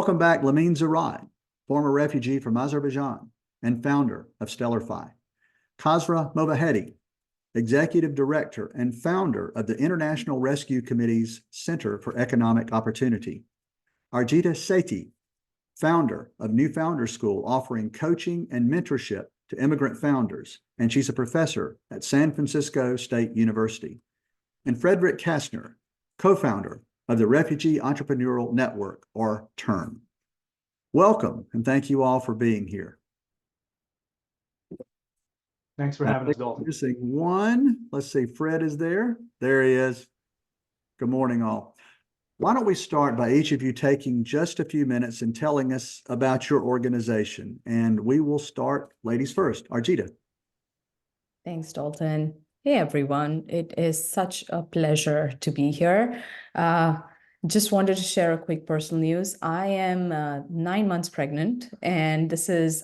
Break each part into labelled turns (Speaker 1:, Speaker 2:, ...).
Speaker 1: Welcome back, Lamine Zarrad, former refugee from Azerbaijan and founder of Stellarfi. Kasra Movahedi, executive director and founder of the International Rescue Committee's Center for Economic Opportunity. Arjita Sethi, founder of New Founders School, offering coaching and mentorship to immigrant founders, and she's a professor at San Francisco State University. And Frederic Kastner, co-founder of the Refugee Entrepreneurial Network, or TERN. Welcome, and thank you all for being here.
Speaker 2: Thanks for having us, Dalton.
Speaker 1: Missing one. Let's see, Fred is there. There he is. Good morning, all. Why don't we start by each of you taking just a few minutes and telling us about your organization? And we will start, ladies first. Arjita.
Speaker 3: Thanks, Dalton. Hey, everyone. It is such a pleasure to be here. Just wanted to share a quick personal news. I am 9 months pregnant, and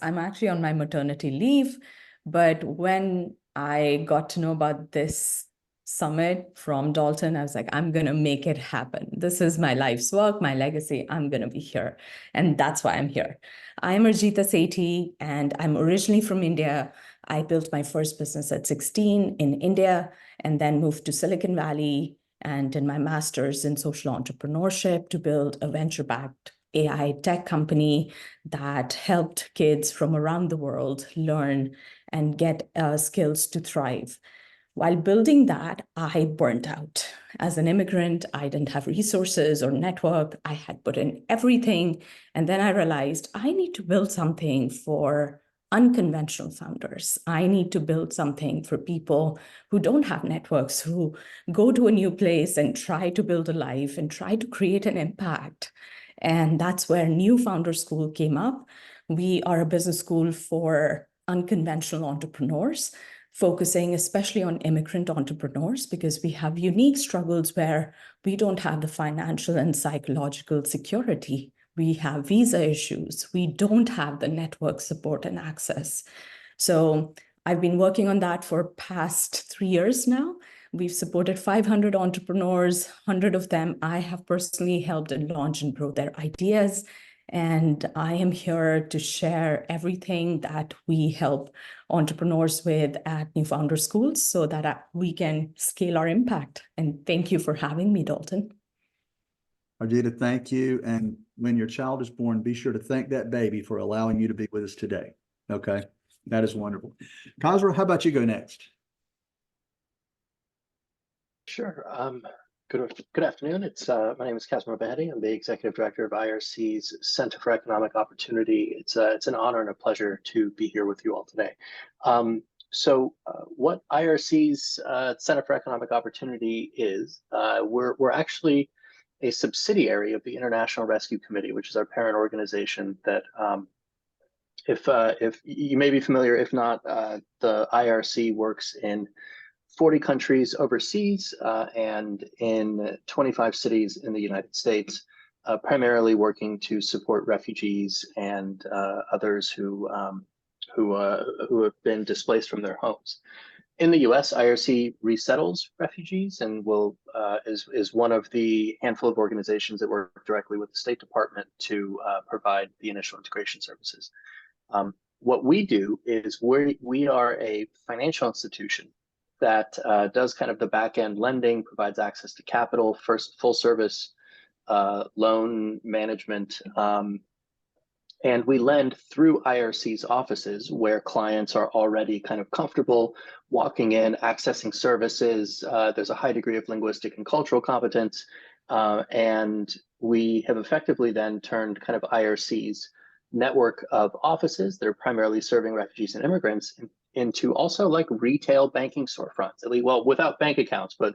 Speaker 3: I'm actually on my maternity leave. But when I got to know about this summit from Dalton, I was like, I'm going to make it happen. This is my life's work, my legacy. I'm going to be here. And that's why I'm here. I'm Arjita Sethi, and I'm originally from India. I built my first business at 16 in India, and then moved to Silicon Valley and did my master's in social entrepreneurship to build a venture-backed AI tech company that helped kids from around the world learn and get skills to thrive. While building that, I burnt out. As an immigrant, I didn't have resources or network. I had put in everything. And then I realized I need to build something for unconventional founders. I need to build something for people who don't have networks, who go to a new place and try to build a life and try to create an impact. And that's where New Founders School came up. We are a business school for unconventional entrepreneurs, focusing especially on immigrant entrepreneurs, because we have unique struggles where we don't have the financial and psychological security. We have visa issues. We don't have the network support and access. So I've been working on that for past 3 years now. We've supported 500 entrepreneurs, 100 of them I have personally helped and launch and grow their ideas. And I am here to share everything that we help entrepreneurs with at New Founder Schools so that we can scale our impact. And thank you for having me, Dalton.
Speaker 1: Arjita, thank you. And when your child is born, be sure to thank that baby for allowing you to be with us today. Okay, that is wonderful. Kasra, how about you go next?
Speaker 4: Sure. Good afternoon. My name is Kasra Movahedi. I'm the executive director of IRC's Center for Economic Opportunity. It's an honor and a pleasure to be here with you all today. What IRC's Center for Economic Opportunity is, we're actually a subsidiary of the International Rescue Committee, which is our parent organization that, if you may be familiar, if not, the IRC works in 40 countries overseas and in 25 cities in the United States, primarily working to support refugees and others who have been displaced from their homes. In the U.S., IRC resettles refugees and is one of the handful of organizations that work directly with the State Department to provide the initial integration services. What we do is we are a financial institution that does kind of the back-end lending, provides access to capital, first full service loan management, and we lend through IRC's offices where clients are already kind of comfortable walking in, accessing services. There's a high degree of linguistic and cultural competence. And we have effectively then turned kind of IRC's network of offices that are primarily serving refugees and immigrants into also like retail banking storefronts, at least, well, without bank accounts, but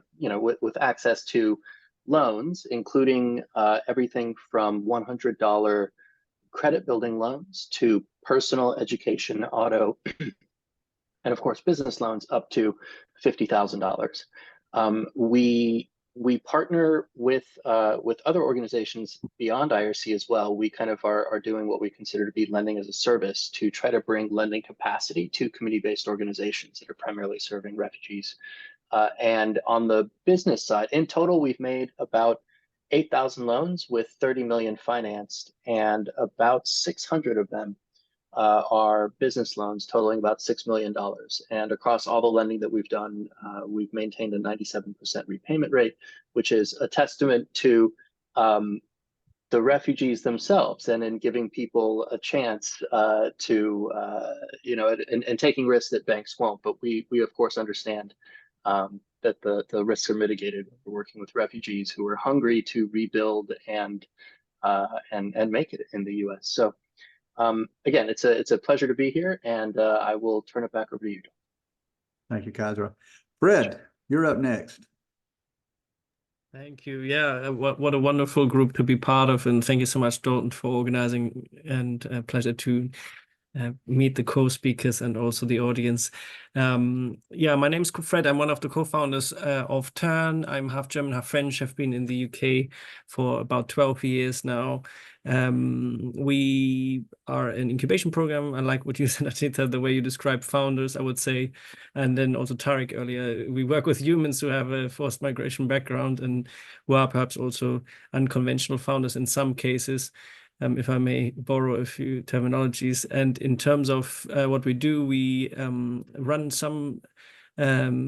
Speaker 4: with access to loans, including everything from $100 credit building loans to personal education, auto, and of course business loans up to $50,000. We partner with other organizations beyond IRC as well. We kind of are doing what we consider to be lending as a service to try to bring lending capacity to community-based organizations that are primarily serving refugees. And on the business side, in total, we've made about 8,000 loans with 30 million financed, and about 600 of them are business loans totaling about $6 million. And across all the lending that we've done, we've maintained a 97% repayment rate, which is a testament to the refugees themselves, and in giving people a chance to, and taking risks that banks won't. But we of course understand that the risks are mitigated when we're working with refugees who are hungry to rebuild and make it in the U.S. So again, it's a pleasure to be here, and I will turn it back over to you.
Speaker 1: Thank you, Kasra. Fred, you're up next.
Speaker 5: Thank you. Yeah, what a wonderful group to be part of, and thank you so much, Dalton, for organizing, and a pleasure to meet the co-speakers and also the audience. Yeah, my name is Fred. I'm one of the co-founders of TERN. I'm half German, half French. I've been in the UK for about 12 years now. We are an incubation program. I like what you said, Arjita, the way you describe founders, I would say. And then also Tarek earlier, we work with humans who have a forced migration background and who are perhaps also unconventional founders in some cases. If I may borrow a few terminologies. And in terms of what we do, we run some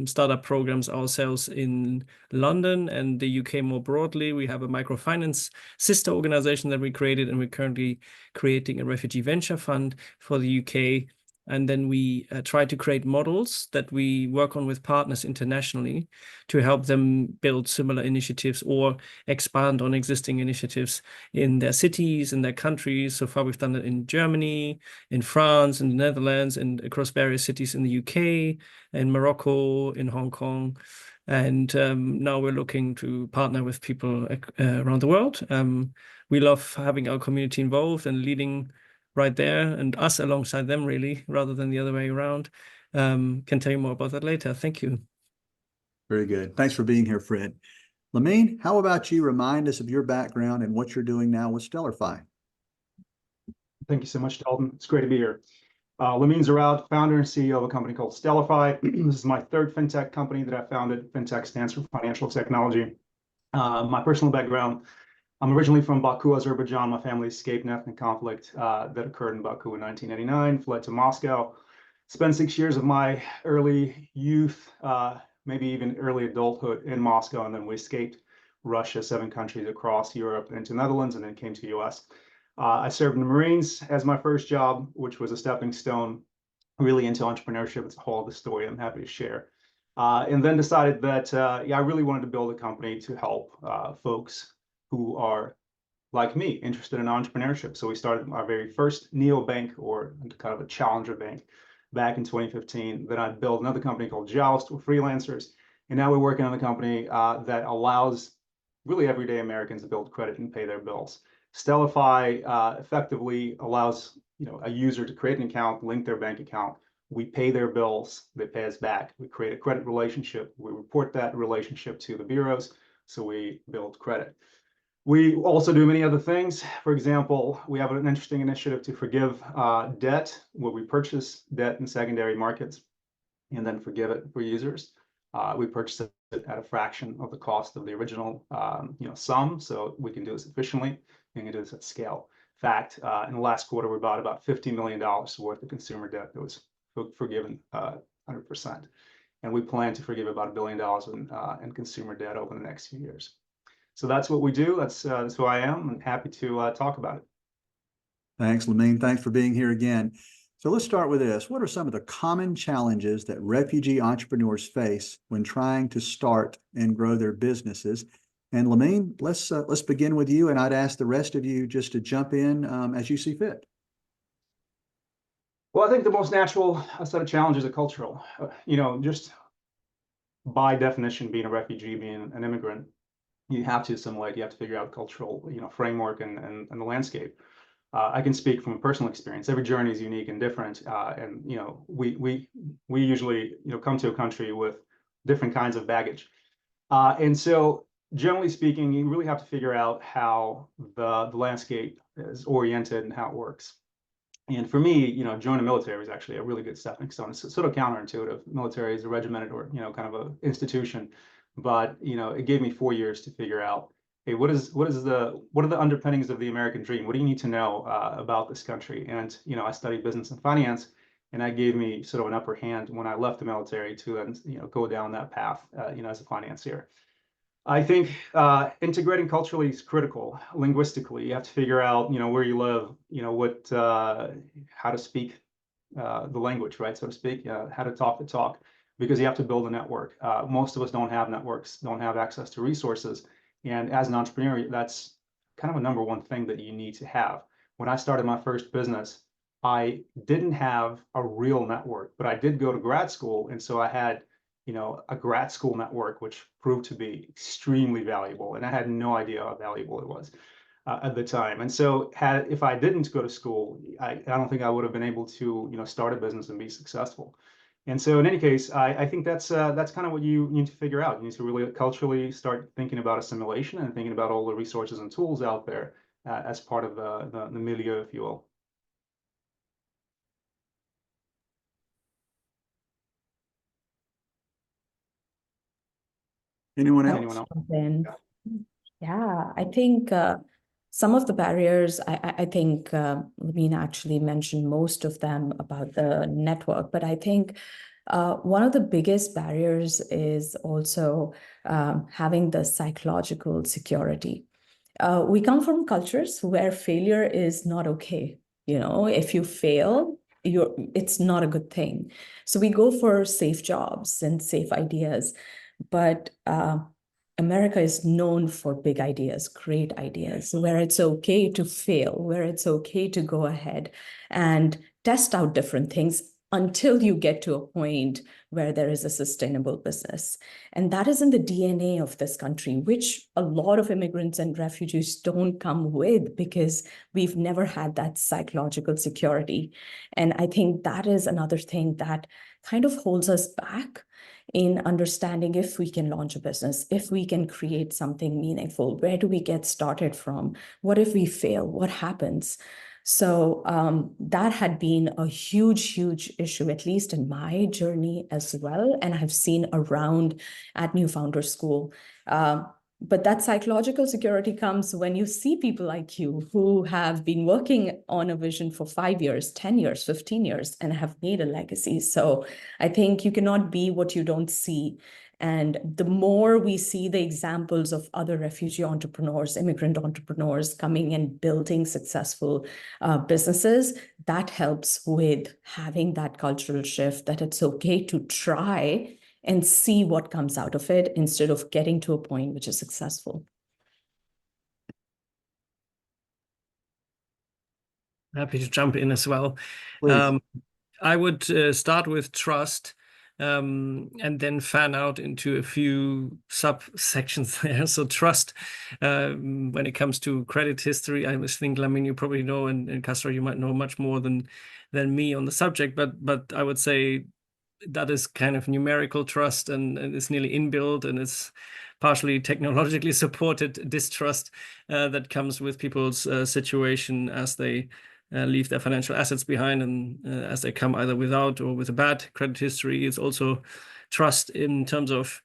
Speaker 5: startup programs ourselves in London and the UK more broadly. We have a microfinance sister organization that we created, and we're currently creating a refugee venture fund for the UK. And then we try to create models that we work on with partners internationally to help them build similar initiatives or expand on existing initiatives in their cities, in their countries. So far, we've done it in Germany, in France, in the Netherlands, and across various cities in the UK, in Morocco, in Hong Kong. And now we're looking to partner with people around the world. We love having our community involved and leading right there, and us alongside them, really, rather than the other way around. Can tell you more about that later. Thank you.
Speaker 1: Very good. Thanks for being here, Fred. Lamine, how about you remind us of your background and what you're doing now with Stellarfi?
Speaker 2: Thank you so much, Dalton. It's great to be here. Lamine Zarrad, founder and CEO of a company called Stellarfi. This is my third fintech company that I founded. Fintech stands for financial technology. My personal background: I'm originally from Baku, Azerbaijan. My family escaped an ethnic conflict that occurred in Baku in 1989, fled to Moscow, spent 6 years of my early youth, maybe even early adulthood in Moscow, and then we escaped Russia, 7 countries across Europe into the Netherlands, and then came to the US. I served in the Marines as my first job, which was a stepping stone really into entrepreneurship. It's a whole other story I'm happy to share. And then decided that, I really wanted to build a company to help folks who are, like me, interested in entrepreneurship. So we started our very first neobank, or kind of a challenger bank, back in 2015. Then I built another company called Joust with freelancers. And now we're working on a company that allows really everyday Americans to build credit and pay their bills. Stellarfi effectively allows a user to create an account, link their bank account. We pay their bills, they pay us back. We create a credit relationship. We report that relationship to the bureaus, so we build credit. We also do many other things. For example, we have an interesting initiative to forgive debt, where we purchase debt in secondary markets and then forgive it for users. We purchase it at a fraction of the cost of the original sum, so we can do this efficiently and do this at scale. In fact, in the last quarter, we bought about $50 million worth of consumer debt that was forgiven 100%. And we plan to forgive about $1 billion in consumer debt over the next few years. So that's what we do. That's who I am, and happy to talk about it.
Speaker 1: Thanks, Lamine. Thanks for being here again. So let's start with this. What are some of the common challenges that refugee entrepreneurs face when trying to start and grow their businesses? And Lamine, let's begin with you, and I'd ask the rest of you just to jump in as you see fit.
Speaker 2: Well, I think the most natural set of challenges are cultural. Just by definition, being a refugee, being an immigrant, you have to assimilate. You have to figure out cultural, framework and the landscape. I can speak from a personal experience. Every journey is unique and different, and we usually come to a country with different kinds of baggage, and so generally speaking, you really have to figure out how the landscape is oriented and how it works. And for me, joining the military was actually a really good stepping stone. It's sort of counterintuitive. Military is a regimented or kind of an institution, but it gave me 4 years to figure out hey, what are the underpinnings of the American dream? What do you need to know about this country? And, you know, I studied business and finance, and that gave me sort of an upper hand when I left the military to then, you know, go down that path, you know, as a financier. I think integrating culturally is critical. Linguistically, you have to figure out, you know, where you live, you know, what, how to speak the language, right, so to speak, how to talk the talk, because you have to build a network. Most of us don't have networks, don't have access to resources, and as an entrepreneur, that's kind of a number one thing that you need to have. When I started my first business, I didn't have a real network, but I did go to grad school, and so I had, you know, a grad school network, which proved to be extremely valuable, and I had no idea how valuable it was at the time. And so if I didn't go to school, I don't think I would have been able to, you know, start a business and be successful. And so in any case, I think that's kind of what you need to figure out. You need to really culturally start thinking about assimilation and thinking about all the resources and tools out there as part of the milieu, if you will.
Speaker 1: Anyone else?
Speaker 2: Anyone else?
Speaker 3: Then, yeah, I think some of the barriers, I think Lamine actually mentioned most of them about the network, but I think one of the biggest barriers is also having the psychological security. We come from cultures where failure is not okay. You know, if you fail, it's not a good thing. So we go for safe jobs and safe ideas, but America is known for big ideas, great ideas, where it's okay to fail, where it's okay to go ahead and test out different things until you get to a point where there is a sustainable business. And that is in the DNA of this country, which a lot of immigrants and refugees don't come with because we've never had that psychological security. And I think that is another thing that kind of holds us back in understanding if we can launch a business, if we can create something meaningful, where do we get started from? What if we fail? What happens? So that had been a huge, huge issue, at least in my journey as well. And I've seen around at New Founder School. But that psychological security comes when you see people like you who have been working on a vision for 5 years, 10 years, 15 years, and have made a legacy. So I think you cannot be what you don't see. And the more we see the examples of other refugee entrepreneurs, immigrant entrepreneurs coming and building successful businesses, that helps with having that cultural shift that it's okay to try and see what comes out of it instead of getting to a point which is successful.
Speaker 5: Happy to jump in as well.
Speaker 1: Please.
Speaker 5: I would start with trust and then fan out into a few subsections there. So trust, when it comes to credit history, I think, Lamine, you probably know, and Kasra, you might know much more than me on the subject, but I would say that is kind of numerical trust, and it's nearly inbuilt, and it's partially technologically supported distrust that comes with people's situation as they leave their financial assets behind, and as they come either without or with a bad credit history. It's also trust in terms of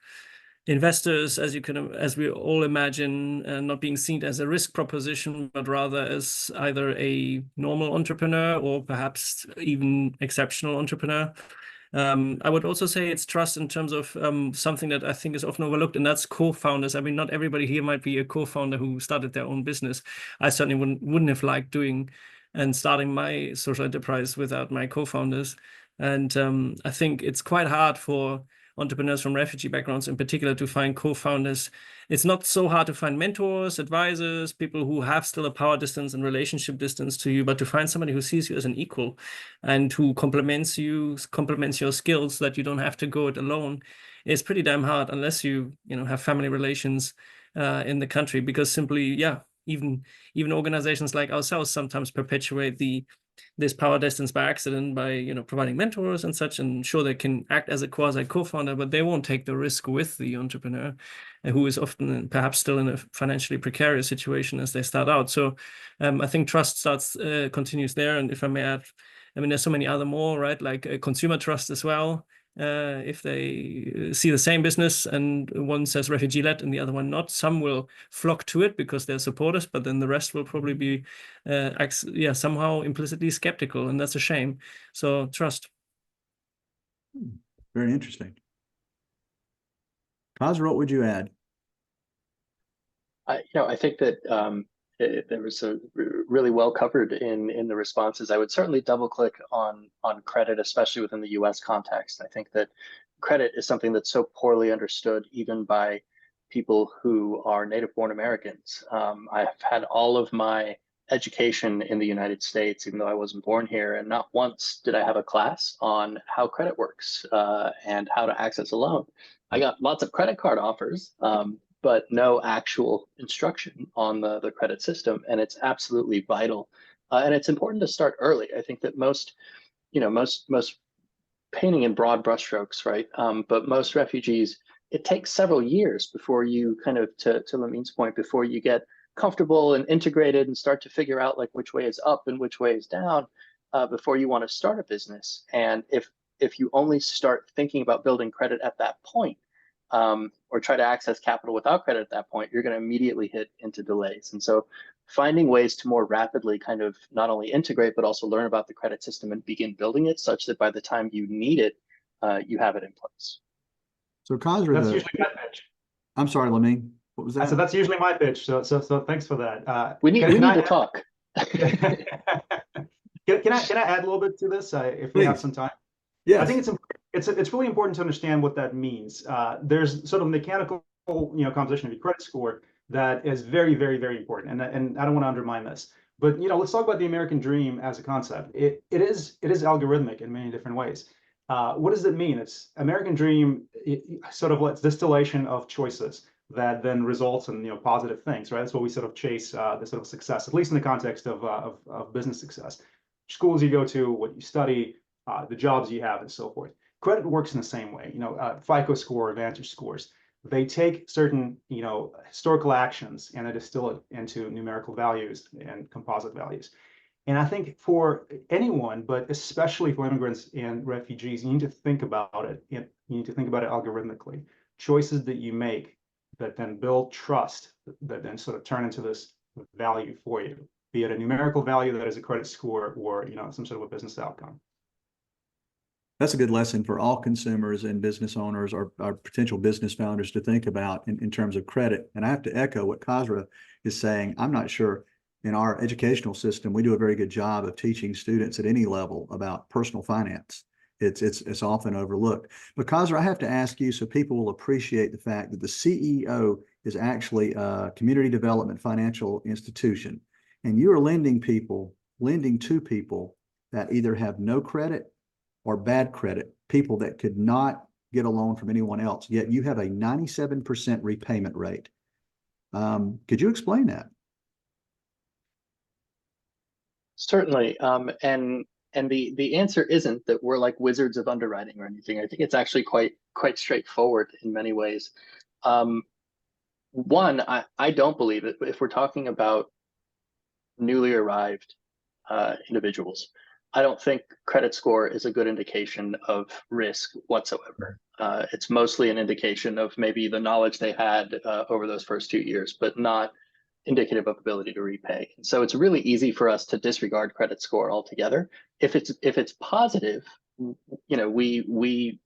Speaker 5: investors, as we all imagine, not being seen as a risk proposition, but rather as either a normal entrepreneur or perhaps even exceptional entrepreneur. I would also say it's trust in terms of something that I think is often overlooked, and that's co-founders. I mean, not everybody here might be a co-founder who started their own business. I certainly wouldn't have liked doing and starting my social enterprise without my co-founders. And I think it's quite hard for entrepreneurs from refugee backgrounds in particular to find co-founders. It's not so hard to find mentors, advisors, people who have still a power distance and relationship distance to you, but to find somebody who sees you as an equal and who complements your skills, that you don't have to go it alone, is pretty damn hard unless you have family relations in the country, because simply, even organizations like ourselves sometimes perpetuate this power distance by accident by providing mentors and such, and sure, they can act as a quasi co-founder, but they won't take the risk with the entrepreneur who is often perhaps still in a financially precarious situation as they start out. So I think trust continues there. And if I may add, I mean, there's so many other more, right? Like consumer trust as well. if they see the same business and one says refugee-led and the other one not. Some will flock to it because they're supporters, but then the rest will probably be somehow implicitly skeptical, and that's a shame. So trust.
Speaker 1: Very interesting. Kasra, what would you add?
Speaker 4: I think that there was a really well covered in the responses. I would certainly double click on credit, especially within the U.S. context. I think that credit is something that's so poorly understood, even by people who are native-born Americans. I've had all of my education in the United States, even though I wasn't born here, and not once did I have a class on how credit works and how to access a loan. I got lots of credit card offers, but no actual instruction on the credit system, and it's absolutely vital. And it's important to start early. I think that most painting in broad brushstrokes, right? But most refugees, it takes several years before you kind of, to Lamine's point, before you get comfortable and integrated and start to figure out like which way is up and which way is down before you want to start a business. And if you only start thinking about building credit at that point, or try to access capital without credit at that point, you're going to immediately hit into delays. And so finding ways to more rapidly kind of not only integrate, but also learn about the credit system and begin building it such that by the time you need it, you have it in place.
Speaker 1: So Kasra,
Speaker 2: That's usually my pitch.
Speaker 1: I'm sorry, Lamine. What was that?
Speaker 2: So that's usually my pitch. So thanks for that.
Speaker 4: We need to talk.
Speaker 2: Can I add a little bit to this if we have some time?
Speaker 1: Yes.
Speaker 2: I think it's really important to understand what that means. There's sort of mechanical composition of your credit score that is very, very, very important, and I don't want to undermine this. But let's talk about the American dream as a concept. It is algorithmic in many different ways. What does it mean? It's American dream, sort of like distillation of choices that then results in positive things, right? That's what we sort of chase, the sort of success, at least in the context of business success. Schools you go to, what you study, the jobs you have, and so forth. Credit works in the same way. FICO score, Vantage scores. They take certain historical actions and they distill it into numerical values and composite values. And I think for anyone, but especially for immigrants and refugees, you need to think about it. You need to think about it algorithmically. Choices that you make that then build trust, that then sort of turn into this value for you, be it a numerical value that is a credit score or some sort of a business outcome.
Speaker 1: That's a good lesson for all consumers and business owners or potential business founders to think about in terms of credit. And I have to echo what Kasra is saying. I'm not sure in our educational system, we do a very good job of teaching students at any level about personal finance. It's often overlooked. But Kasra, I have to ask you so people will appreciate the fact that the CEO is actually a community development financial institution. And you are lending to people that either have no credit or bad credit, people that could not get a loan from anyone else, yet you have a 97% repayment rate. Could you explain that?
Speaker 4: Certainly. And the answer isn't that we're like wizards of underwriting or anything. I think it's actually quite straightforward in many ways. One, I don't believe it. If we're talking about newly arrived individuals, I don't think credit score is a good indication of risk whatsoever. It's mostly an indication of maybe the knowledge they had over those first 2 years, but not indicative of ability to repay. And so it's really easy for us to disregard credit score altogether. If it's positive, we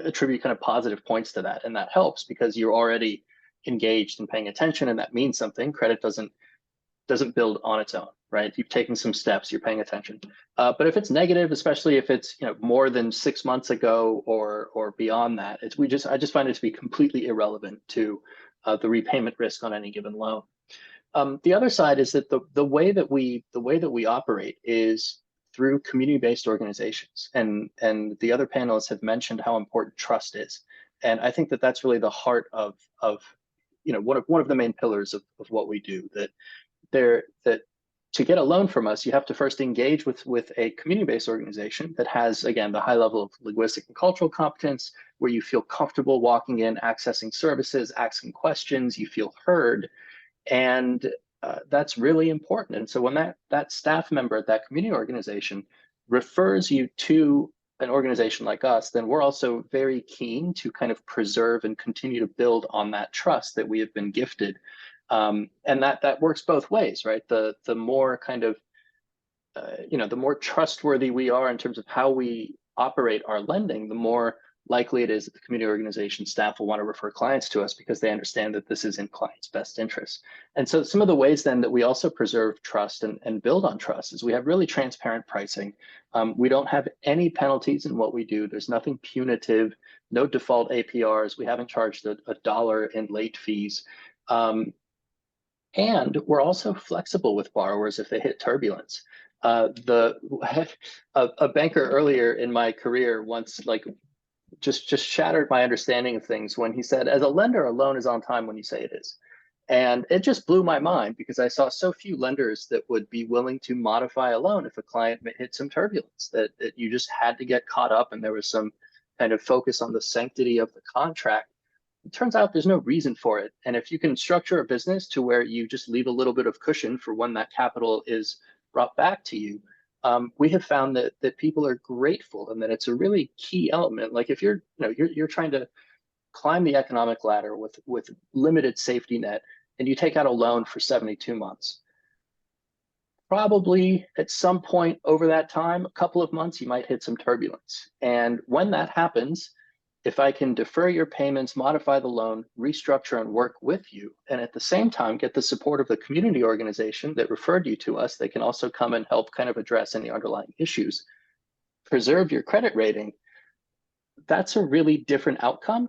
Speaker 4: attribute kind of positive points to that, and that helps because you're already engaged and paying attention, and that means something. Credit doesn't build on its own, right? You've taken some steps, you're paying attention. But if it's negative, especially if it's more than 6 months ago or beyond that, I just find it to be completely irrelevant to the repayment risk on any given loan. The other side is that the way that we operate is through community-based organizations, and the other panelists have mentioned how important trust is, and I think that that's really the heart of one of the main pillars of what we do. That to get a loan from us, you have to first engage with a community-based organization that has, again, the high level of linguistic and cultural competence, where you feel comfortable walking in, accessing services, asking questions, you feel heard. And that's really important. And so when that staff member at that community organization refers you to an organization like us, then we're also very keen to kind of preserve and continue to build on that trust that we have been gifted. And that works both ways, right? The more kind of, the more trustworthy we are in terms of how we operate our lending, the more likely it is that the community organization staff will want to refer clients to us because they understand that this is in clients' best interest. And so some of the ways then that we also preserve trust and build on trust is we have really transparent pricing. We don't have any penalties in what we do. There's nothing punitive, no default APRs. We haven't charged a dollar in late fees. And we're also flexible with borrowers if they hit turbulence. A banker earlier in my career once just shattered my understanding of things when he said, as a lender, a loan is on time when you say it is. And it just blew my mind because I saw so few lenders that would be willing to modify a loan if a client hit some turbulence, that you just had to get caught up and there was some kind of focus on the sanctity of the contract. It turns out there's no reason for it. And if you can structure a business to where you just leave a little bit of cushion for when that capital is brought back to you, we have found that people are grateful and that it's a really key element. Like if you're trying to climb the economic ladder with limited safety net and you take out a loan for 72 months, probably at some point over that time, a couple of months, you might hit some turbulence. And when that happens, if I can defer your payments, modify the loan, restructure and work with you, and at the same time get the support of the community organization that referred you to us, they can also come and help kind of address any underlying issues, preserve your credit rating, that's a really different outcome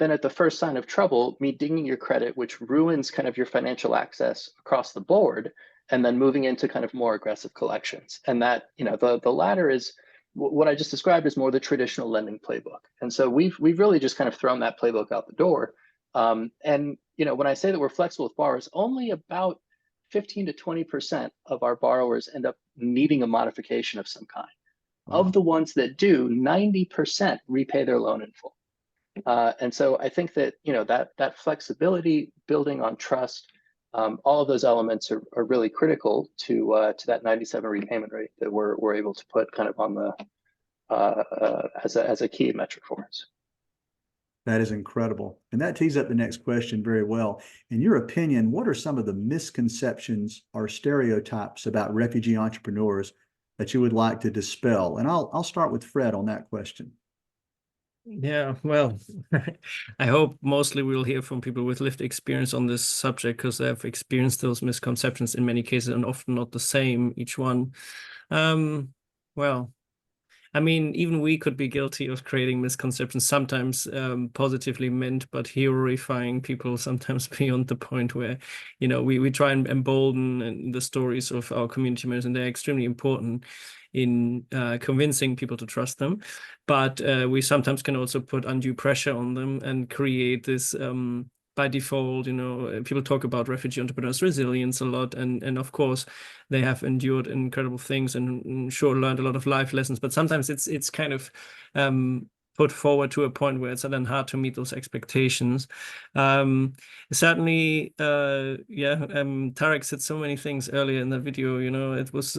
Speaker 4: than at the first sign of trouble, me dinging your credit, which ruins kind of your financial access across the board, and then moving into kind of more aggressive collections. And that, the latter is what I just described as more the traditional lending playbook. And so we've really just kind of thrown that playbook out the door. And when I say that we're flexible with borrowers, only about 15 to 20% of our borrowers end up needing a modification of some kind. Wow. Of the ones that do, 90% repay their loan in full. And so I think that that flexibility, building on trust, all of those elements are really critical to that 97 repayment rate that we're able to put kind of on the as a key metric for us.
Speaker 1: That is incredible. And that tees up the next question very well. In your opinion, what are some of the misconceptions or stereotypes about refugee entrepreneurs that you would like to dispel? And I'll start with Fred on that question.
Speaker 5: Yeah, well, I hope mostly we'll hear from people with lived experience on this subject because they've experienced those misconceptions in many cases and often not the same, each one. Well, I mean, even we could be guilty of creating misconceptions, sometimes positively meant, but horrifying people sometimes beyond the point where, we try and embolden the stories of our community members, and they're extremely important in convincing people to trust them. But we sometimes can also put undue pressure on them and create this by default, people talk about refugee entrepreneurs' resilience a lot. And of course, they have endured incredible things and sure learned a lot of life lessons. But sometimes it's kind of put forward to a point where it's then hard to meet those expectations. Certainly, Tarek said so many things earlier in the video, it was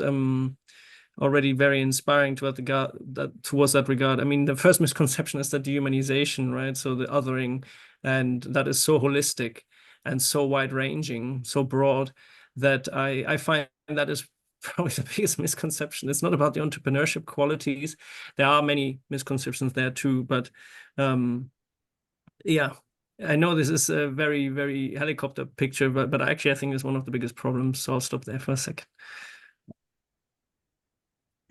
Speaker 5: already very inspiring towards that regard. I mean, the first misconception is the dehumanization, right? So the othering, and that is so holistic and so wide-ranging, so broad, that I find that is probably the biggest misconception. It's not about the entrepreneurship qualities. There are many misconceptions there too, but yeah, I know this is a very, very helicopter picture, but actually I think it's one of the biggest problems. So I'll stop there for a second.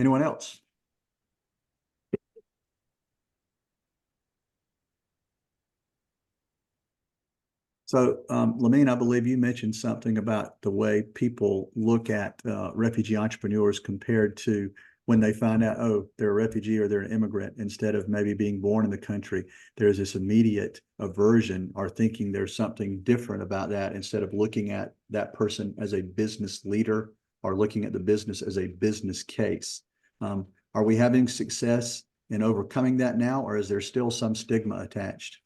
Speaker 1: Anyone else? So, Lamine, I believe you mentioned something about the way people look at refugee entrepreneurs compared to when they find out, oh, they're a refugee or they're an immigrant, instead of maybe being born in the country. There's this immediate aversion or thinking there's something different about that, instead of looking at that person as a business leader or looking at the business as a business case. Are we having success in overcoming that now, or is there still some stigma attached?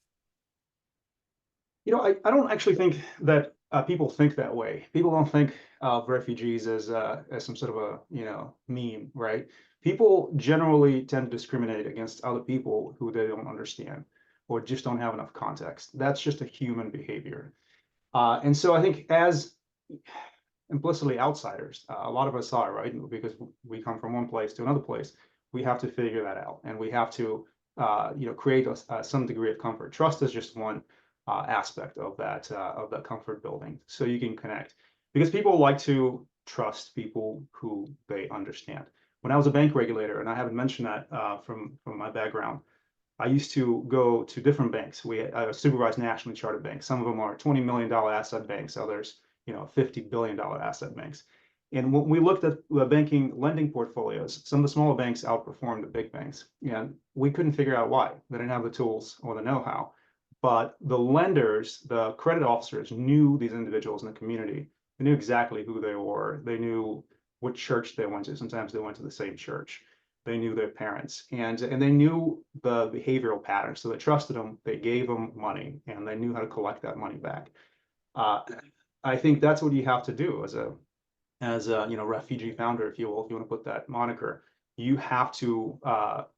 Speaker 2: I don't actually think that people think that way. People don't think of refugees as some sort of a meme, right? People generally tend to discriminate against other people who they don't understand or just don't have enough context. That's just a human behavior. And so I think as implicitly outsiders, a lot of us are, right? Because we come from one place to another place, we have to figure that out, and we have to create some degree of comfort. Trust is just one aspect of that comfort building, so you can connect, because people like to trust people who they understand. When I was a bank regulator, and I haven't mentioned that from my background, I used to go to different banks. I supervised nationally chartered banks. Some of them are $20 million asset banks, others, $50 billion asset banks. And when we looked at the banking lending portfolios, some of the smaller banks outperformed the big banks. And we couldn't figure out why. They didn't have the tools or the know-how. But the lenders, the credit officers, knew these individuals in the community. They knew exactly who they were. They knew what church they went to. Sometimes they went to the same church. They knew their parents, and they knew the behavioral patterns. So they trusted them. They gave them money, and they knew how to collect that money back. I think that's what you have to do as a refugee founder, if you will, if you want to put that moniker. You have to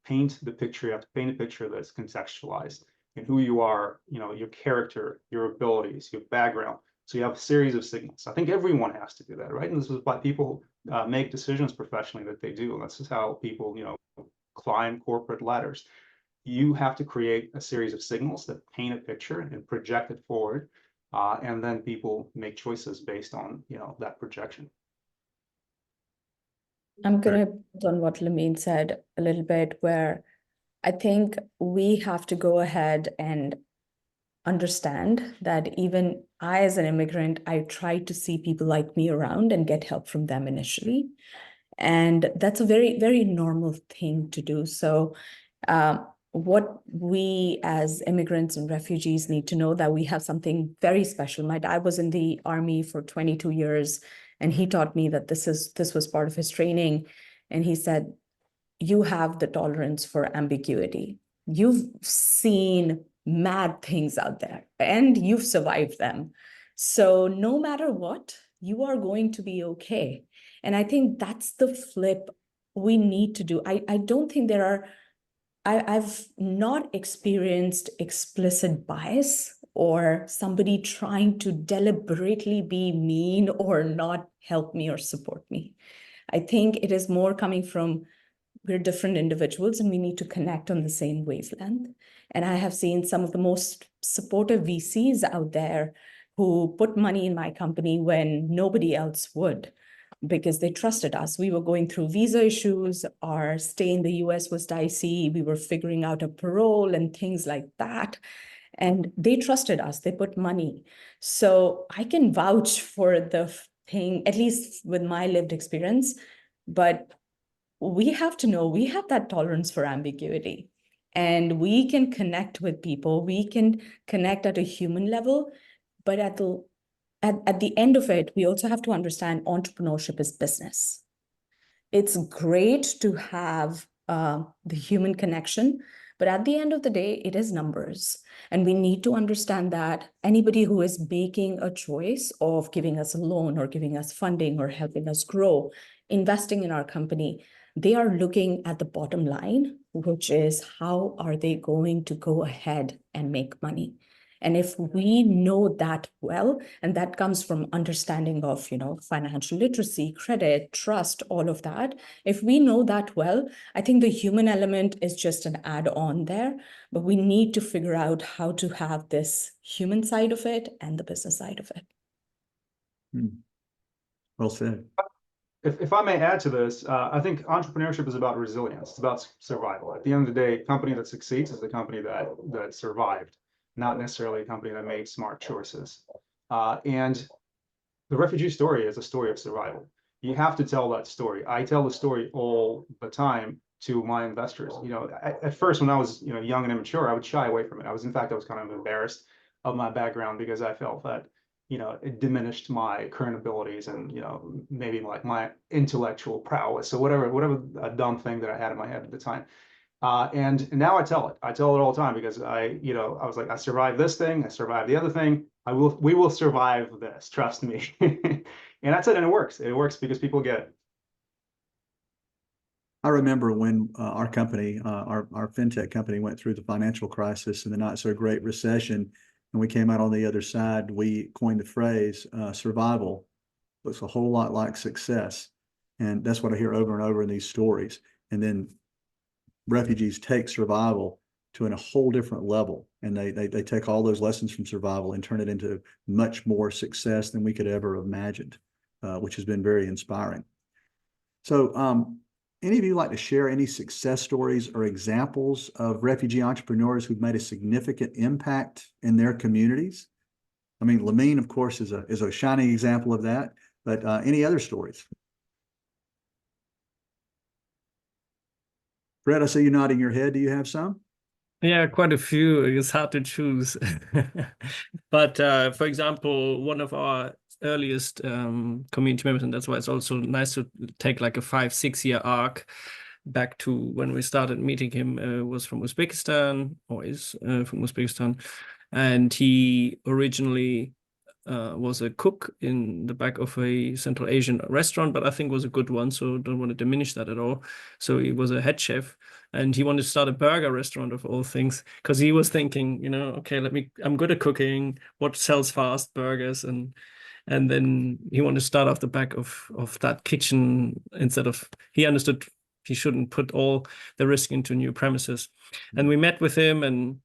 Speaker 2: paint the picture. You have to paint a picture that's contextualized in who you are, your character, your abilities, your background. So you have a series of signals. I think everyone has to do that, right? And this is why people make decisions professionally that they do. And this is how people, climb corporate ladders. You have to create a series of signals that paint a picture and project it forward. And then people make choices based on, that projection.
Speaker 3: I'm going to build on what Lamine said a little bit, where I think we have to go ahead and understand that even I, as an immigrant, I try to see people like me around and get help from them initially. And that's a very, very normal thing to do. So what we as immigrants and refugees need to know, that we have something very special. My dad was in the army for 22 years, and he taught me that this was part of his training. And he said, you have the tolerance for ambiguity. You've seen mad things out there and you've survived them. So no matter what, you are going to be okay. And I think that's the flip we need to do. I don't think I've not experienced explicit bias or somebody trying to deliberately be mean or not help me or support me. I think it is more coming from, we're different individuals and we need to connect on the same wavelength. And I have seen some of the most supportive VCs out there who put money in my company when nobody else would, because they trusted us. We were going through visa issues. Our stay in the US was dicey. We were figuring out a parole and things like that. And they trusted us. They put money. So I can vouch for the thing, at least with my lived experience. But we have to know we have that tolerance for ambiguity, and we can connect with people. We can connect at a human level, but at the end of it, we also have to understand entrepreneurship is business. It's great to have the human connection, but at the end of the day, it is numbers. And we need to understand that anybody who is making a choice of giving us a loan or giving us funding or helping us grow, investing in our company, they are looking at the bottom line, which is how are they going to go ahead and make money? And if we know that well, and that comes from understanding of, financial literacy, credit, trust, all of that. If we know that well, I think the human element is just an add-on there, but we need to figure out how to have this human side of it and the business side of it.
Speaker 1: Well said.
Speaker 2: If I may add to this, I think entrepreneurship is about resilience. It's about survival. At the end of the day, a company that succeeds is the company that survived, not necessarily a company that made smart choices. And the refugee story is a story of survival. You have to tell that story. I tell the story all the time to my investors. At first, when I was young and immature, I would shy away from it. I was kind of embarrassed of my background because I felt that it diminished my current abilities and, maybe like my intellectual prowess. So whatever a dumb thing that I had in my head at the time. And now I tell it all the time because I was like, I survived this thing, I survived the other thing. We will survive this, trust me. And that's it, and it works. It works because people get it.
Speaker 1: I remember when our company, our fintech company, went through the financial crisis and the not so great recession, and we came out on the other side. We coined the phrase survival looks a whole lot like success, and that's what I hear over and over in these stories. And then refugees take survival to a whole different level, and they take all those lessons from survival and turn it into much more success than we could ever have imagined, which has been very inspiring. So any of you like to share any success stories or examples of refugee entrepreneurs who've made a significant impact in their communities? I mean, Lamine, of course, is a shining example of that, but any other stories? Fred, I see you nodding your head. Do you have some?
Speaker 5: Yeah, quite a few. It's hard to choose. But for example, one of our earliest community members, and that's why it's also nice to take like a 5-6 year arc back to when we started meeting him, was from Uzbekistan, or is from Uzbekistan. And he originally was a cook in the back of a Central Asian restaurant, but I think was a good one, so don't want to diminish that at all. So he was a head chef, and he wanted to start a burger restaurant of all things, because he was thinking, okay, I'm good at cooking, what sells fast? Burgers. And then he wanted to start off the back of that kitchen, instead of, he understood he shouldn't put all the risk into new premises. And we met with him and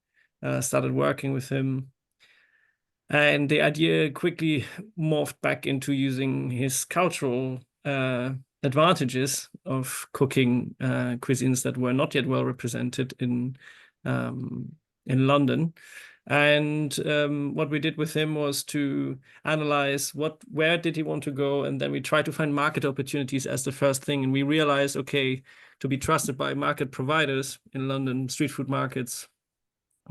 Speaker 5: started working with him. And the idea quickly morphed back into using his cultural advantages of cooking cuisines that were not yet well represented in London. And what we did with him was to analyze where did he want to go, and then we tried to find market opportunities as the first thing. And we realized, okay, to be trusted by market providers in London, street food markets,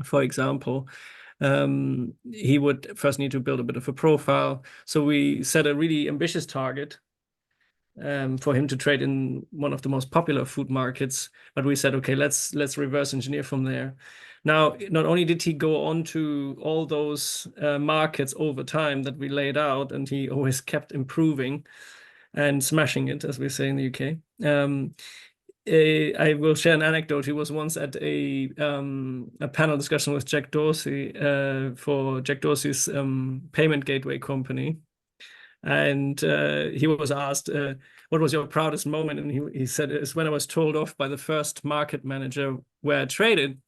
Speaker 5: for example, he would first need to build a bit of a profile. So we set a really ambitious target for him to trade in one of the most popular food markets. But we said, okay, let's reverse engineer from there. Now, not only did he go on to all those markets over time that we laid out, and he always kept improving and smashing it, as we say in the UK. I will share an anecdote. He was once at a panel discussion with Jack Dorsey for Jack Dorsey's payment gateway company. And he was asked, what was your proudest moment? And he said, it's when I was told off by the first market manager where I traded.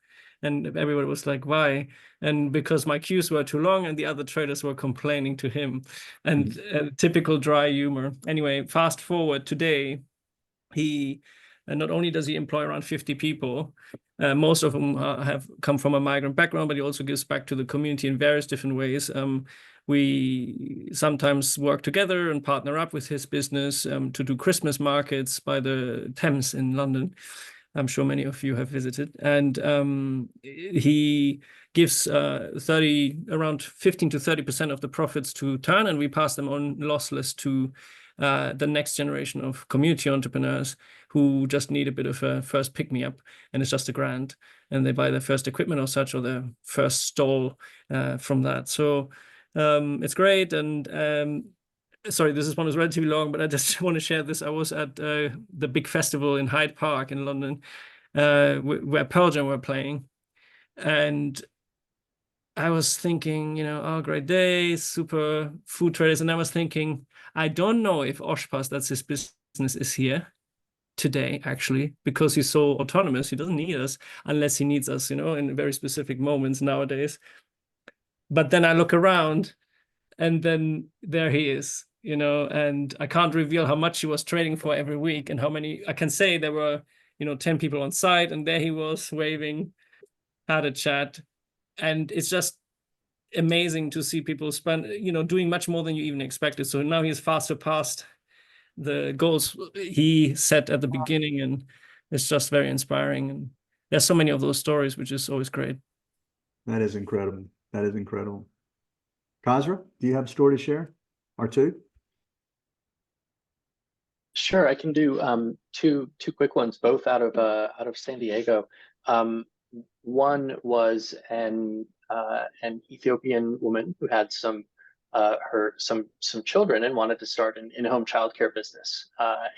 Speaker 5: And everybody was like, why? And because my queues were too long and the other traders were complaining to him. And typical dry humor. Anyway, fast forward today, and not only does he employ around 50 people, most of them have come from a migrant background, but he also gives back to the community in various different ways. We sometimes work together and partner up with his business to do Christmas markets by the Thames in London. I'm sure many of you have visited. And he gives around 15 to 30% of the profits to TERN, and we pass them on lossless to the next generation of community entrepreneurs who just need a bit of a first pick-me-up, and it's just a grant, and they buy their first equipment or such, or their first stall from that. So it's great. And sorry, this one is relatively long, but I just want to share this. I was at the big festival in Hyde Park in London, where Pearl Jam were playing, and I was thinking, oh, great day, super food traders. And I was thinking, I don't know if Oshpas, that's his business, is here today, actually, because he's so autonomous. He doesn't need us unless he needs us, in very specific moments nowadays. But then I look around, and then there he is, and I can't reveal how much he was trading for every week and how many. I can say there were, 10 people on site, and there he was waving, had a chat. And it's just amazing to see people doing much more than you even expected. So now he's far surpassed the goals he set at the beginning, and it's just very inspiring. And there's so many of those stories, which is always great.
Speaker 1: That is incredible. That is incredible. Kasra, do you have a story to share or two?
Speaker 4: Sure, I can do two quick ones, both out of San Diego. One was an Ethiopian woman who had some children and wanted to start an in-home childcare business.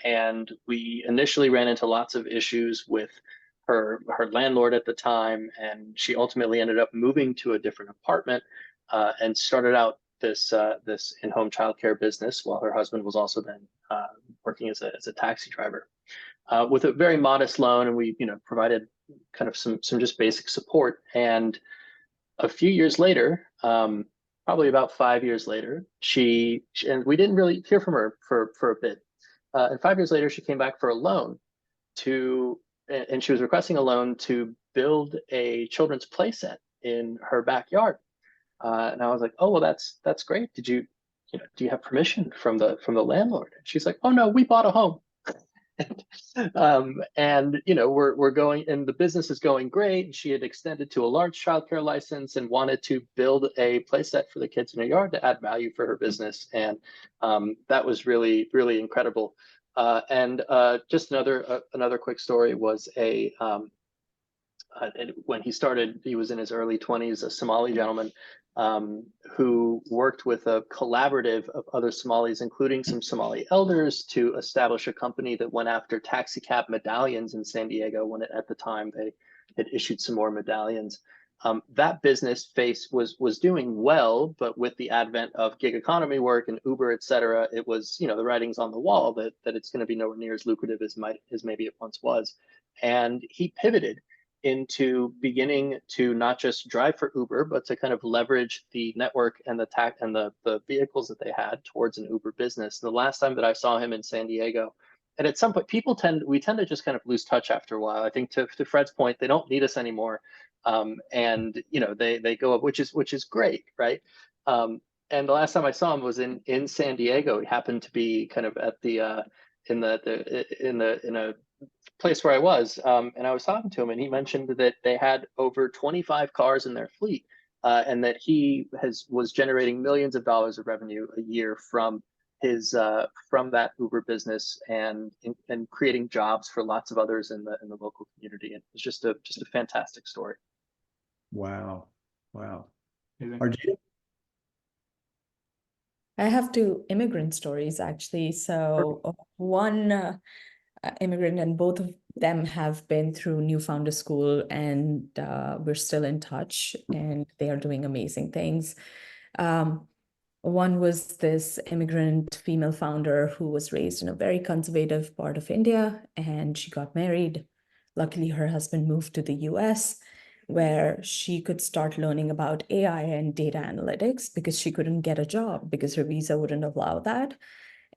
Speaker 4: And we initially ran into lots of issues with her landlord at the time, and she ultimately ended up moving to a different apartment and started out this in-home childcare business while her husband was also then working as a taxi driver with a very modest loan, and we provided kind of some just basic support. And a few years later, probably about 5 years later, she and we didn't really hear from her for a bit. And 5 years later, she came back for a loan and she was requesting a loan to build a children's play set in her backyard. And I was like, oh, well, that's great. Do you have permission from the landlord? And she's like, oh no, we bought a home. And we're going, and the business is going great. And she had extended to a large childcare license and wanted to build a play set for the kids in her yard to add value for her business. And that was really, really incredible. And just another quick story was when he started, he was in his early 20s, a Somali gentleman who worked with a collaborative of other Somalis, including some Somali elders, to establish a company that went after taxi cab medallions in San Diego when at the time they had issued some more medallions. That business was doing well, but with the advent of gig economy work and Uber, et cetera, it was, the writing's on the wall that it's going to be nowhere near as lucrative as maybe it once was. And he pivoted into beginning to not just drive for Uber, but to kind of leverage the network and the vehicles that they had towards an Uber business. The last time that I saw him in San Diego, and at some point, we tend to just kind of lose touch after a while. I think to Fred's point, they don't need us anymore, and they go up, which is great, right? And the last time I saw him was in San Diego. He happened to be kind of at in a place where I was, and I was talking to him, and he mentioned that they had over 25 cars in their fleet, and that he was generating millions of dollars of revenue a year from that Uber business and creating jobs for lots of others in the local community. And it's just a fantastic story.
Speaker 1: Wow.
Speaker 2: Amazing.
Speaker 1: Arjita?
Speaker 3: I have two immigrant stories, actually. So one immigrant, and both of them have been through New Founder School, and we're still in touch, and they are doing amazing things. One was this immigrant female founder who was raised in a very conservative part of India, and she got married. Luckily, her husband moved to the US, where she could start learning about AI and data analytics because she couldn't get a job because her visa wouldn't allow that.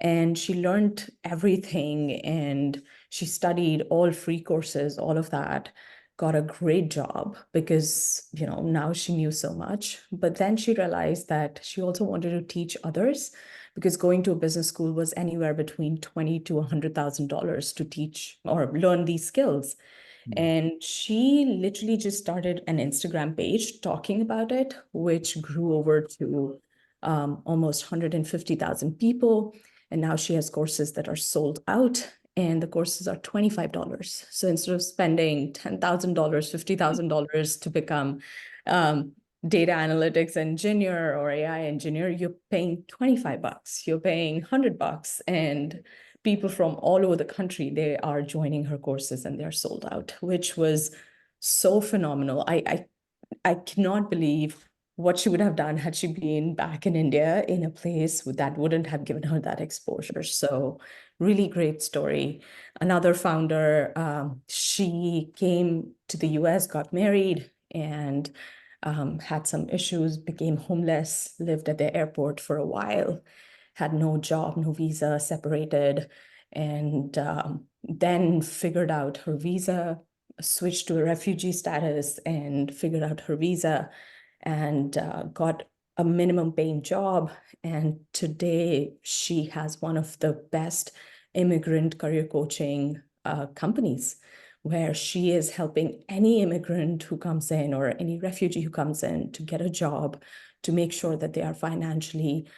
Speaker 3: And she learned everything, and she studied all free courses, all of that, got a great job because, now she knew so much. But then she realized that she also wanted to teach others, because going to a business school was anywhere between $20,000 to $100,000 to teach or learn these skills. And she literally just started an Instagram page talking about it, which grew over to almost 150,000 people. And now she has courses that are sold out, and the courses are $25. So instead of spending $10,000, $50,000 to become data analytics engineer or AI engineer, you're paying $25. You're paying $100, and people from all over the country, they are joining her courses, and they're sold out, which was so phenomenal. I cannot believe what she would have done had she been back in India in a place that wouldn't have given her that exposure. So really great story. Another founder, she came to the US, got married, and had some issues, became homeless, lived at the airport for a while, had no job, no visa, separated, and then figured out her visa, switched to a refugee status and figured out her visa, and got a minimum paying job. And today she has one of the best immigrant career coaching companies, where she is helping any immigrant who comes in or any refugee who comes in to get a job, to make sure that they are financially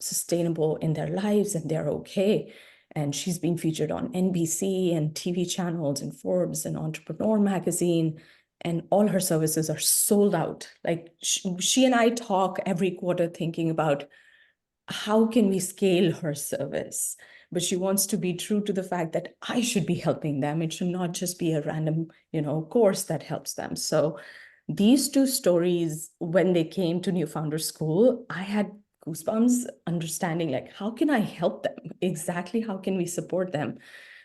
Speaker 3: sustainable in their lives and they're okay. And she's been featured on NBC and TV channels and Forbes and Entrepreneur magazine. And all her services are sold out. Like she and I talk every quarter thinking about how can we scale her service? But she wants to be true to the fact that I should be helping them. It should not just be a random, course that helps them. So these two stories, when they came to New Founder School, I had goosebumps understanding, like, how can I help them? Exactly how can we support them?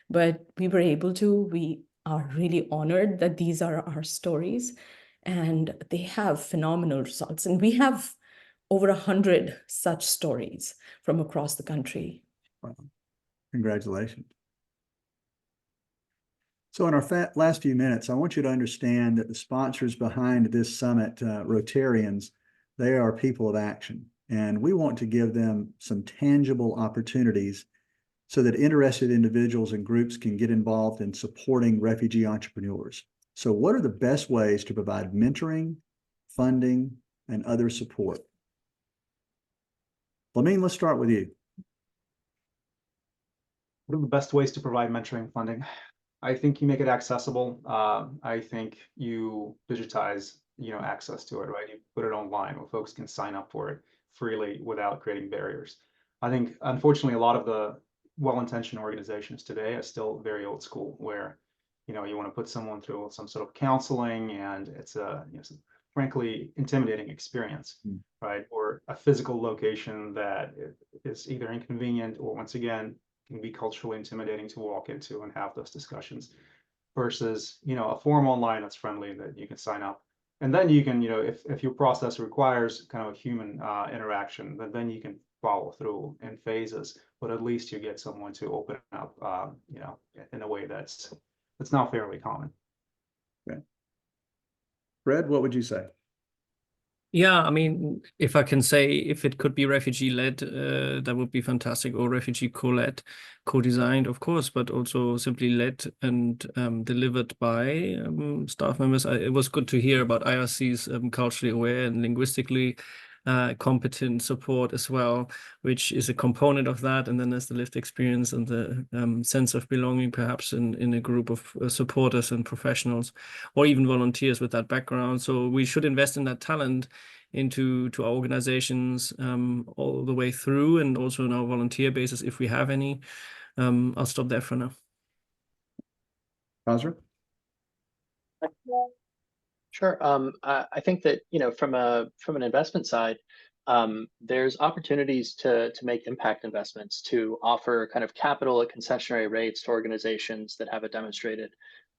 Speaker 3: But we were able to. We are really honored that these are our stories, and they have phenomenal results. And we have over 100 such stories from across the country.
Speaker 1: Wow. Congratulations. So in our last few minutes, I want you to understand that the sponsors behind this summit, Rotarians, they are people of action. And we want to give them some tangible opportunities so that interested individuals and groups can get involved in supporting refugee entrepreneurs. So what are the best ways to provide mentoring, funding, and other support? Lamine, let's start with you.
Speaker 2: What are the best ways to provide mentoring and funding? I think you make it accessible. I think you digitize, access to it, right? You put it online where folks can sign up for it freely without creating barriers. I think, unfortunately, a lot of the well-intentioned organizations today are still very old school, where, you want to put someone through some sort of counseling, and it's a, frankly, intimidating experience, right? Or a physical location that is either inconvenient or, once again, can be culturally intimidating to walk into and have those discussions, versus, a forum online that's friendly that you can sign up. And then you can, if your process requires kind of a human interaction, then you can follow through in phases, but at least you get someone to open up, in a way that's now fairly common.
Speaker 1: Okay. Fred, what would you say?
Speaker 5: Yeah, I mean, if I can say, if it could be refugee-led, that would be fantastic, or refugee co-led, co-designed, of course, but also simply led and delivered by staff members. It was good to hear about IRC's culturally aware and linguistically competent support as well, which is a component of that. And then there's the lived experience and the sense of belonging, perhaps in a group of supporters and professionals, or even volunteers with that background. So we should invest in that talent into our organizations all the way through, and also in our volunteer basis if we have any. I'll stop there for now.
Speaker 1: Kasra?
Speaker 4: Sure. I think that, from an investment side, there's opportunities to make impact investments, to offer kind of capital at concessionary rates to organizations that have a demonstrated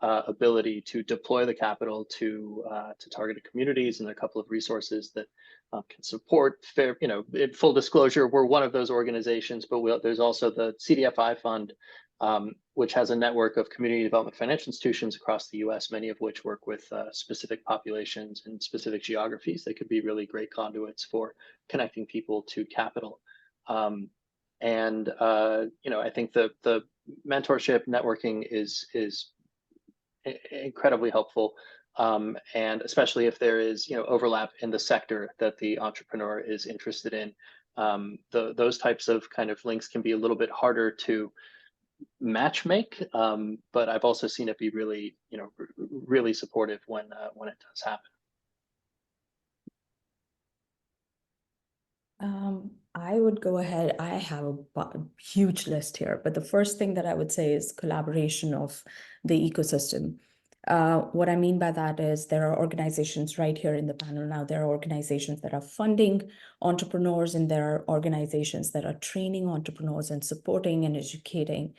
Speaker 4: ability to deploy the capital to targeted communities, and a couple of resources that can support fair, in full disclosure, we're one of those organizations, but there's also the CDFI fund, which has a network of community development financial institutions across the US, many of which work with specific populations and specific geographies. They could be really great conduits for connecting people to capital. I think the mentorship networking is incredibly helpful. And especially if there is, overlap in the sector that the entrepreneur is interested in. Those types of kind of links can be a little bit harder to match make, but I've also seen it be really, really supportive when it does happen.
Speaker 3: I would go ahead. I have a huge list here, but the first thing that I would say is collaboration of the ecosystem. What I mean by that is there are organizations right here in the panel now. There are organizations that are funding entrepreneurs, and there are organizations that are training entrepreneurs and supporting and educating.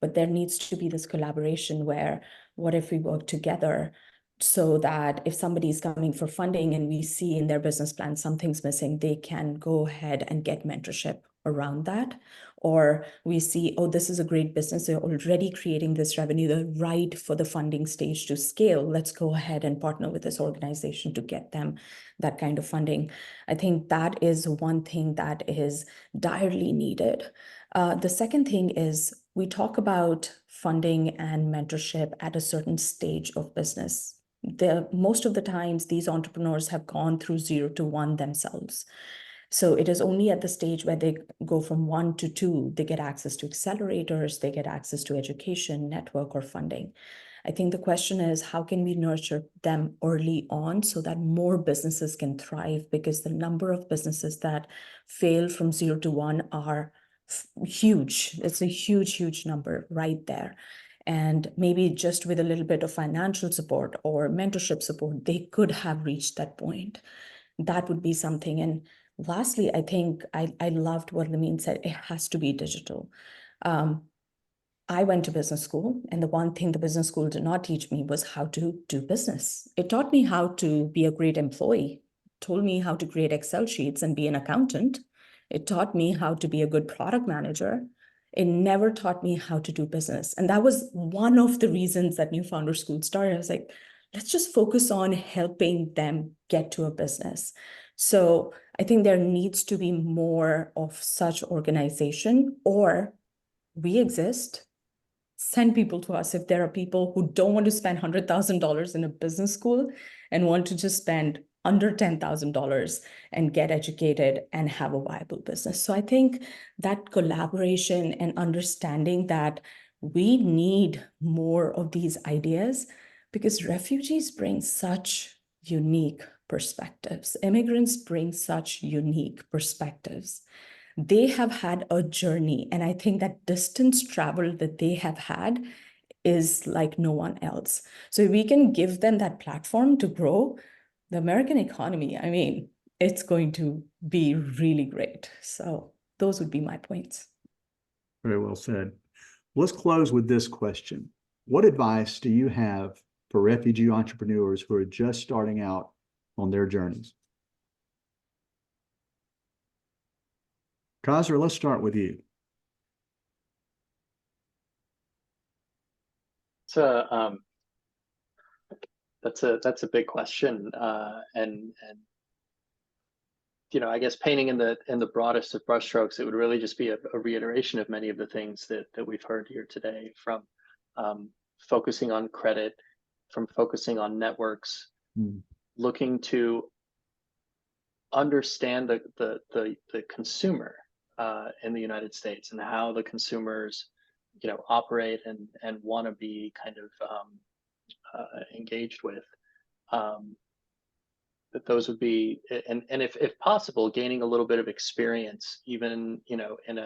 Speaker 3: But there needs to be this collaboration where, what if we work together, so that if somebody is coming for funding and we see in their business plan something's missing, they can go ahead and get mentorship around that. Or we see, oh, this is a great business, they're already creating this revenue, they're right for the funding stage to scale. Let's go ahead and partner with this organization to get them that kind of funding. I think that is one thing that is direly needed. The second thing is, we talk about funding and mentorship at a certain stage of business. Most of the times, these entrepreneurs have gone through 0 to 1 themselves. So it is only at the stage where they go from 1 to 2, they get access to accelerators, they get access to education, network, or funding. I think the question is, how can we nurture them early on so that more businesses can thrive? Because the number of businesses that fail from 0 to 1 are huge. It's a huge, huge number right there. And maybe just with a little bit of financial support or mentorship support, they could have reached that point. That would be something. And lastly, I think I loved what Lamine said. It has to be digital. I went to business school, and the one thing the business school did not teach me was how to do business. It taught me how to be a great employee, told me how to create Excel sheets and be an accountant. It taught me how to be a good product manager. It never taught me how to do business. And that was one of the reasons that New Founder School started. I was like, let's just focus on helping them get to a business. So I think there needs to be more of such organization, or we exist. Send people to us. If there are people who don't want to spend $100,000 in a business school and want to just spend under $10,000 and get educated and have a viable business. So I think that collaboration and understanding that we need more of these ideas, because refugees bring such unique perspectives. Immigrants bring such unique perspectives. They have had a journey, and I think that distance travel that they have had is like no one else. So if we can give them that platform to grow, the American economy, I mean, it's going to be really great. So those would be my points.
Speaker 1: Very well said. Let's close with this question. What advice do you have for refugee entrepreneurs who are just starting out on their journeys? Kasra, let's start with you.
Speaker 4: So that's a big question, and you know, I guess painting in the broadest of brushstrokes, it would really just be a reiteration of many of the things that we've heard here today, from focusing on credit, from focusing on networks, looking to understand the consumer in the United States and how the consumers, you know, operate and want to be kind of engaged with. That those would be, and if possible, gaining a little bit of experience, even, you know, in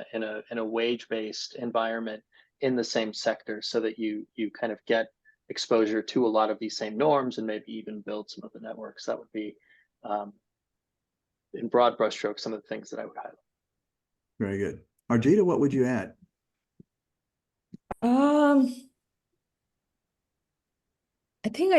Speaker 4: a wage-based environment in the same sector, so that you kind of get exposure to a lot of these same norms and maybe even build some of the networks. That would be, in broad brushstrokes, some of the things that I would highlight.
Speaker 1: Very good. Arjita, what would you add?
Speaker 3: I think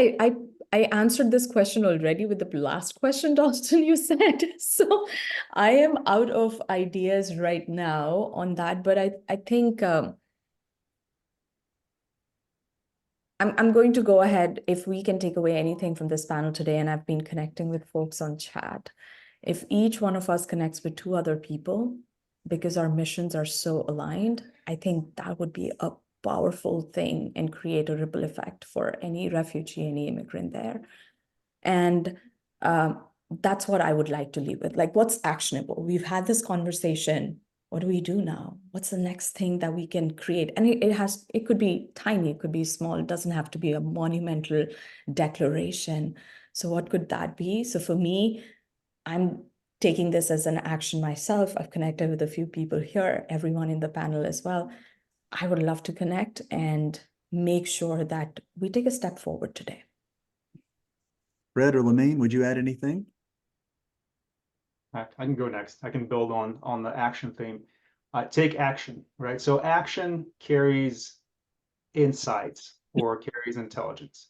Speaker 3: I answered this question already with the last question, Dalton, you said. So I am out of ideas right now on that, but I think I'm going to go ahead. If we can take away anything from this panel today, and I've been connecting with folks on chat, if each one of us connects with 2 other people, because our missions are so aligned, I think that would be a powerful thing and create a ripple effect for any refugee, any immigrant there. And that's what I would like to leave with. Like, what's actionable? We've had this conversation. What do we do now? What's the next thing that we can create? And it could be tiny, it could be small. It doesn't have to be a monumental declaration. So what could that be? So for me, I'm taking this as an action myself. I've connected with a few people here, everyone in the panel as well. I would love to connect and make sure that we take a step forward today.
Speaker 1: Fred or Lamine, would you add anything?
Speaker 2: I can go next. I can build on the action theme. Take action, right? So action carries insights or carries intelligence.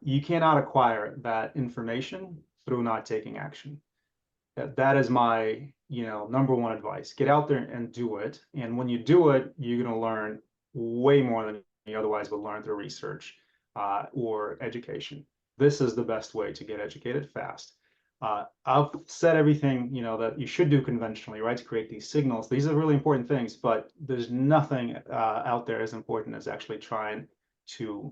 Speaker 2: You cannot acquire that information through not taking action. That is my, you know, number one advice. Get out there and do it. And when you do it, you're going to learn way more than you otherwise would learn through research or education. This is the best way to get educated fast. I've said everything, you know, that you should do conventionally, right, to create these signals. These are really important things, but there's nothing out there as important as actually trying to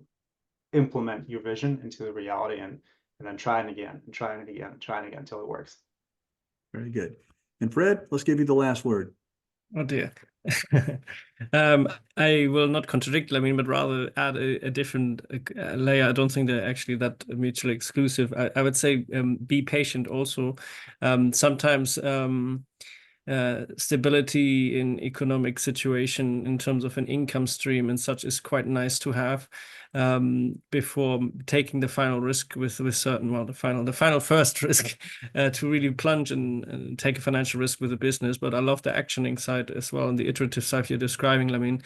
Speaker 2: implement your vision into the reality, and then trying again and trying it again and trying again until it works.
Speaker 1: Very good. And Fred, let's give you the last word.
Speaker 5: Oh dear. I will not contradict Lamine, but rather add a different layer. I don't think they're actually that mutually exclusive. I would say be patient also. Sometimes stability in economic situation in terms of an income stream and such is quite nice to have before taking the final risk with certain, well, the final first risk to really plunge and take a financial risk with a business. But I love the actioning side as well and the iterative side you're describing, Lamine.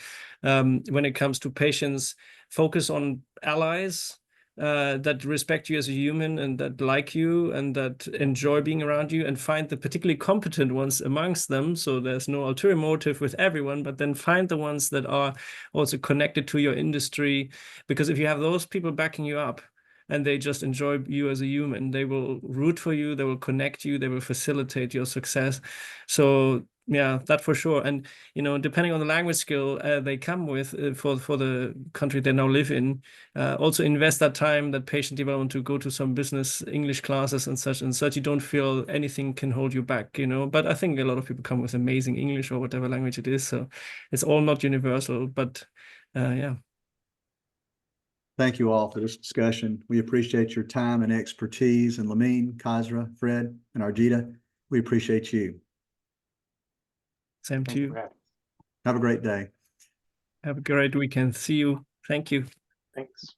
Speaker 5: When it comes to patience, focus on allies that respect you as a human and that like you and that enjoy being around you, and find the particularly competent ones amongst them. So there's no ulterior motive with everyone, but then find the ones that are also connected to your industry. Because if you have those people backing you up and they just enjoy you as a human, they will root for you, they will connect you, they will facilitate your success. So yeah, that for sure. And, you know, depending on the language skill they come with for the country they now live in, also invest that time, that patient development to go to some business English classes and such, you don't feel anything can hold you back, you know. But I think a lot of people come with amazing English or whatever language it is. So it's all not universal, but yeah.
Speaker 1: Thank you all for this discussion. We appreciate your time and expertise. And Lamine, Kasra, Fred, and Arjita, we appreciate you.
Speaker 5: Same to you.
Speaker 1: Have a great day.
Speaker 5: Have a great weekend. See you. Thank you.
Speaker 4: Thanks.